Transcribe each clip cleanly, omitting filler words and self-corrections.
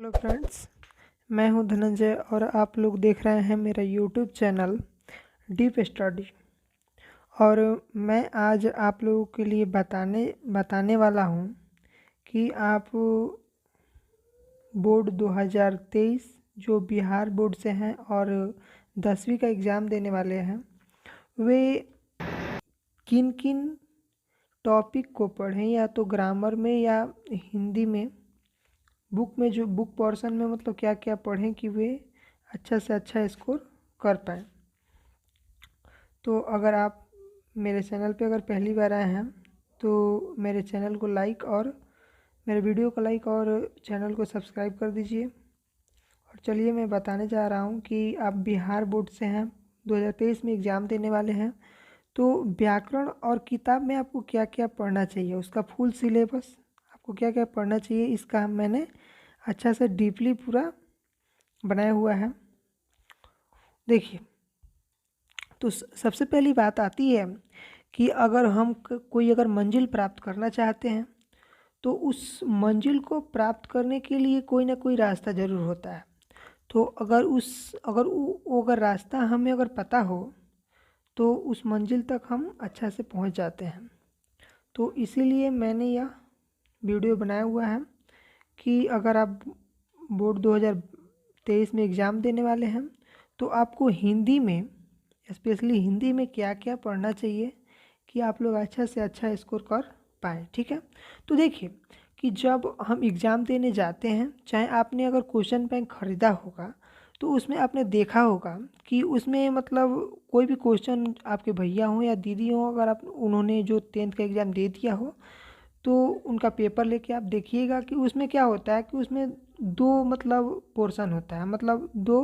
Hello friends, मैं हूं धनंजय और आप लोग देख रहे हैं मेरा यूट्यूब चैनल डीप स्टडी। और मैं आज आप लोगों के लिए बताने वाला हूं कि आप बोर्ड 2023 जो बिहार बोर्ड से हैं और 10वीं का एग्ज़ाम देने वाले हैं, वे किन किन टॉपिक को पढ़ें, या तो ग्रामर में या हिंदी में, बुक में जो बुक पोर्शन में मतलब क्या क्या पढ़ें कि वे अच्छा से अच्छा स्कोर कर पाएँ। तो अगर आप मेरे चैनल पे अगर पहली बार आए हैं तो मेरे चैनल को लाइक और मेरे वीडियो को लाइक और चैनल को सब्सक्राइब कर दीजिए। और चलिए मैं बताने जा रहा हूँ कि आप बिहार बोर्ड से हैं, 2023 में एग्ज़ाम देने वाले हैं, तो व्याकरण और किताब में आपको क्या क्या पढ़ना चाहिए, उसका फुल सिलेबस आपको क्या क्या पढ़ना चाहिए, इसका मैंने अच्छा से डीपली पूरा बनाया हुआ है। देखिए, तो सबसे पहली बात आती है कि अगर हम कोई अगर मंजिल प्राप्त करना चाहते हैं तो उस मंजिल को प्राप्त करने के लिए कोई ना कोई रास्ता ज़रूर होता है। तो अगर रास्ता हमें अगर पता हो तो उस मंजिल तक हम अच्छा से पहुंच जाते हैं। तो इसीलिए मैंने यह वीडियो बनाया हुआ है कि अगर आप बोर्ड 2023 में एग्ज़ाम देने वाले हैं तो आपको हिंदी में, स्पेशली हिंदी में क्या क्या पढ़ना चाहिए कि आप लोग अच्छा से अच्छा स्कोर कर पाएँ। ठीक है, तो देखिए कि जब हम एग्ज़ाम देने जाते हैं, चाहे आपने अगर क्वेश्चन बैंक ख़रीदा होगा तो उसमें आपने देखा होगा कि उसमें मतलब कोई भी क्वेश्चन आपके भैया हों या दीदी हों, अगर आप उन्होंने जो 10th का एग्ज़ाम दे दिया हो तो उनका पेपर लेके आप देखिएगा कि उसमें क्या होता है कि उसमें दो मतलब पोर्शन होता है, मतलब दो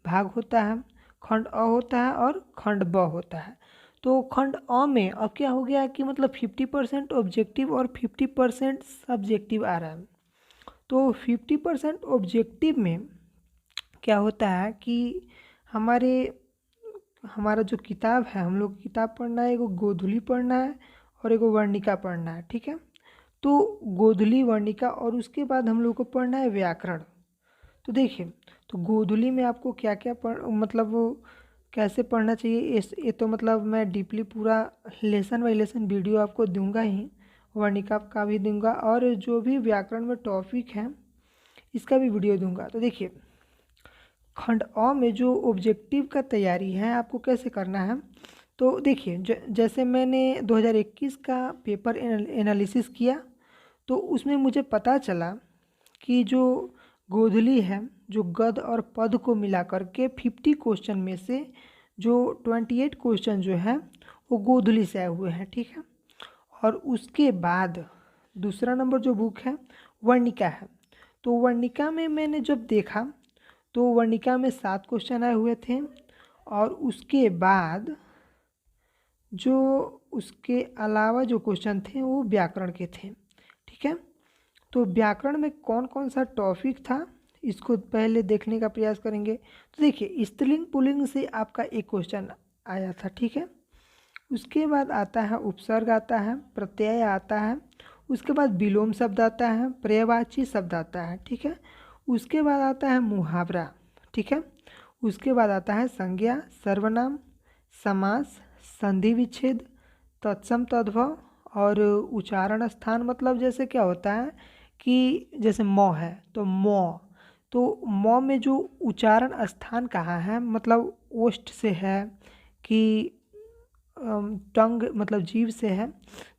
भाग होता है, खंड अ होता है और खंड ब होता है। तो खंड अ में अब क्या हो गया कि मतलब 50% ऑब्जेक्टिव और 50% सब्जेक्टिव आ रहा है। तो 50% ऑब्जेक्टिव में क्या होता है कि हमारा जो किताब है, हम लोग किताब पढ़ना है, एगो गोधुली पढ़ना है और एगो वर्णिका पढ़ना है। ठीक है, तो गोधुली, वर्णिका और उसके बाद हम लोग को पढ़ना है व्याकरण। तो देखिए, तो गोधुली में आपको क्या क्या मतलब वो कैसे पढ़ना चाहिए, ये तो मतलब मैं डीपली पूरा लेसन बाई लेसन वीडियो आपको दूंगा ही, वर्णिका का भी दूंगा और जो भी व्याकरण में टॉपिक है इसका भी वीडियो दूंगा। तो देखिए, खंड अ में जो ऑब्जेक्टिव का तैयारी है आपको कैसे करना है, तो देखिए जैसे मैंने 2021 का पेपर एनालिसिस किया तो उसमें मुझे पता चला कि जो गोधुली है, जो गद और पद को मिला करके 50 क्वेश्चन में से जो 28 क्वेश्चन जो है वो गोधुली से आए हुए हैं। ठीक है, और उसके बाद दूसरा नंबर जो बुक है वर्णिका है। तो वर्णिका में मैंने जब देखा तो वर्णिका में 7 क्वेश्चन आए हुए थे और उसके बाद जो उसके अलावा जो क्वेश्चन थे वो व्याकरण के थे। ठीक है, तो व्याकरण में कौन कौन सा टॉपिक था इसको पहले देखने का प्रयास करेंगे। तो देखिए, स्त्रीलिंग पुल्लिंग से आपका एक क्वेश्चन आया था। ठीक है, उसके बाद आता है उपसर्ग, आता है प्रत्यय, आता है उसके बाद विलोम शब्द आता है, पर्यायवाची शब्द आता है। ठीक है, उसके बाद आता है मुहावरा। ठीक है, उसके बाद आता है संज्ञा, सर्वनाम, समास, संधि विच्छेद, तत्सम तद्भव और उच्चारण स्थान। मतलब जैसे क्या होता है कि जैसे म है तो म, तो म में जो उच्चारण स्थान कहाँ है, मतलब ओष्ठ से है कि टंग मतलब जीभ से है,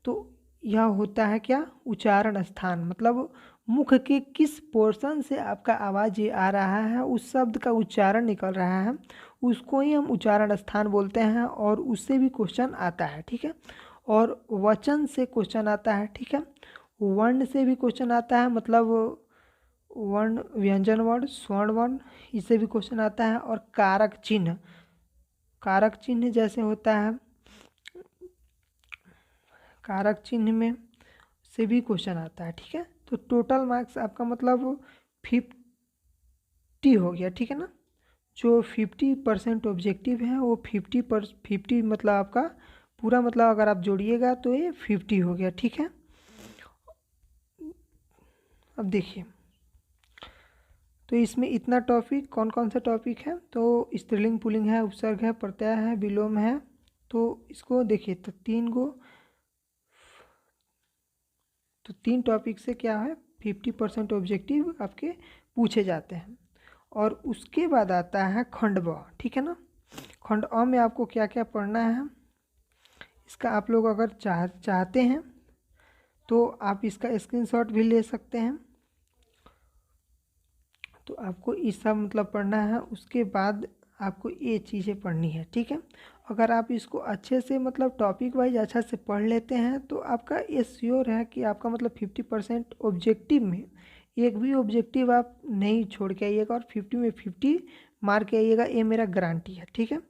तो यह होता है क्या, उच्चारण स्थान। मतलब मुख के किस पोर्शन से आपका आवाज़ ये आ रहा है, उस शब्द का उच्चारण निकल रहा है, उसको ही हम उच्चारण स्थान बोलते हैं और उससे भी क्वेश्चन आता है। ठीक है, और वचन से क्वेश्चन आता है। ठीक है, वर्ण से भी क्वेश्चन आता है, मतलब वर्ण, व्यंजन वर्ण, स्वर्ण वर्ण, इससे भी क्वेश्चन आता है। और कारक चिन्ह, कारक चिन्ह जैसे होता है, कारक चिन्ह में से भी क्वेश्चन आता है। ठीक है, तो टोटल मार्क्स आपका मतलब 50 हो गया। ठीक है ना, जो 50% ऑब्जेक्टिव है वो 50 मतलब आपका पूरा, मतलब अगर आप जोड़िएगा तो ये 50 हो गया। ठीक है, अब देखिए तो इसमें इतना टॉपिक, कौन कौन सा टॉपिक है, तो स्त्रीलिंग पुल्लिंग है, उपसर्ग है, प्रत्यय है, विलोम है। तो इसको देखिए, तो 3 टॉपिक से क्या है, 50% ऑब्जेक्टिव आपके पूछे जाते हैं। और उसके बाद आता है खंड ब, ठीक है ना। खंड अ में आपको क्या क्या पढ़ना है, इसका आप लोग अगर चाहते हैं तो आप इसका स्क्रीनशॉट भी ले सकते हैं। तो आपको इस सब मतलब पढ़ना है, उसके बाद आपको ये चीज़ें पढ़नी है, ठीक है। अगर आप इसको अच्छे से मतलब टॉपिक वाइज अच्छा से पढ़ लेते हैं तो आपका ये श्योर है कि आपका मतलब 50% ऑब्जेक्टिव में एक भी ऑब्जेक्टिव आप नहीं छोड़ के आइएगा और 50 में 50 मार के आइएगा, ये मेरा गारंटी है, ठीक है।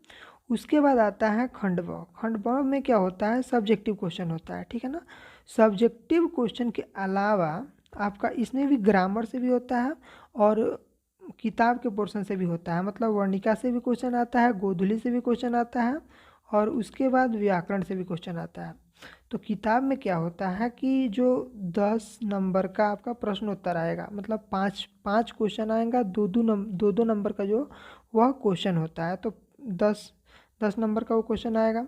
उसके बाद आता है खंड ब। खंड ब में क्या होता है, सब्जेक्टिव क्वेश्चन होता है, ठीक है ना। सब्जेक्टिव क्वेश्चन के अलावा आपका इसमें भी ग्रामर से भी होता है और किताब के पोर्शन से भी होता है, मतलब वर्णिका से भी क्वेश्चन आता है, गोधुली से भी क्वेश्चन आता है और उसके बाद व्याकरण से भी क्वेश्चन आता है। तो किताब में क्या होता है कि जो 10 नंबर का आपका प्रश्न उत्तर आएगा, मतलब पाँच क्वेश्चन आएगा, दो नंबर का जो वह क्वेश्चन होता है। तो 10 नंबर का वो क्वेश्चन आएगा।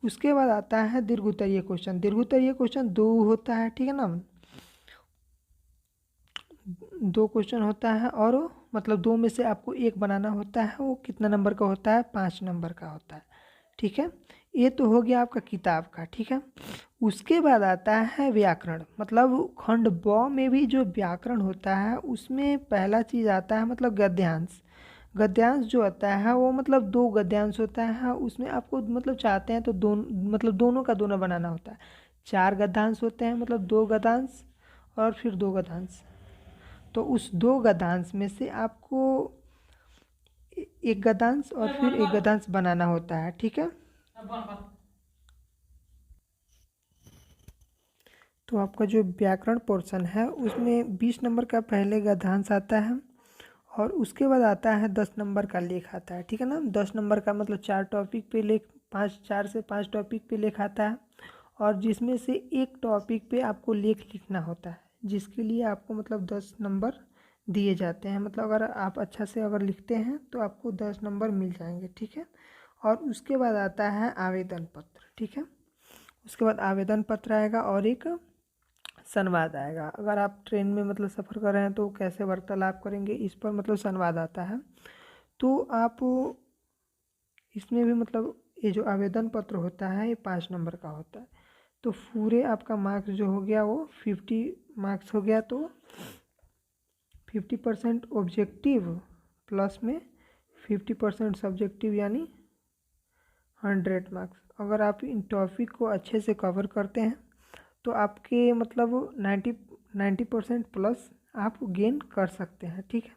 उसके बाद आता है दीर्घ उत्तरीय क्वेश्चन। दीर्घ उत्तरीय क्वेश्चन 2 होता है, ठीक है ना। 2 क्वेश्चन होता है और मतलब 2 में से आपको एक बनाना होता है, वो कितना नंबर का होता है, 5 नंबर का होता है, ठीक है। ये तो हो गया आपका किताब का, ठीक है। उसके बाद आता है व्याकरण, मतलब खंड ब में भी जो व्याकरण होता है उसमें पहला चीज़ आता है मतलब गद्यांश। गद्यांश जो आता है वो मतलब 2 गद्यांश होता है, उसमें आपको मतलब चाहते हैं तो दोनों का दोनों बनाना होता है। 4 गद्यांश होते हैं, मतलब 2 गद्यांश और फिर 2 गद्यांश। तो उस 2 गद्यांश में से आपको एक गद्यांश और फिर एक गद्यांश बनाना होता है, ठीक है। तो आपका जो व्याकरण पोर्शन है उसमें 20 नंबर का पहले गद्यांश आता है और उसके बाद आता है 10 नंबर का लेख आता है, ठीक है ना। 10 नंबर का मतलब 4 टॉपिक पे लेख, 4 से 5 टॉपिक पे लेख आता है और जिसमें से एक टॉपिक पे आपको लेख लिखना होता है, जिसके लिए आपको मतलब 10 नंबर दिए जाते हैं। मतलब अगर आप अच्छा से अगर लिखते हैं तो आपको 10 नंबर मिल जाएंगे, ठीक है। और उसके बाद आता है आवेदन पत्र, ठीक है। उसके बाद आवेदन पत्र आएगा और एक संवाद आएगा। अगर आप ट्रेन में मतलब सफ़र कर रहे हैं तो कैसे वार्तालाप करेंगे, इस पर मतलब संवाद आता है। तो आप इसमें भी मतलब ये जो आवेदन पत्र होता है ये 5 नंबर का होता है। तो पूरे आपका मार्क्स जो हो गया वो 50 मार्क्स हो गया। तो 50% ऑब्जेक्टिव प्लस में 50% सब्जेक्टिव, यानी 100 मार्क्स। अगर आप इन टॉपिक को अच्छे से कवर करते हैं तो आपके मतलब 90% प्लस आप गेन कर सकते हैं, ठीक है।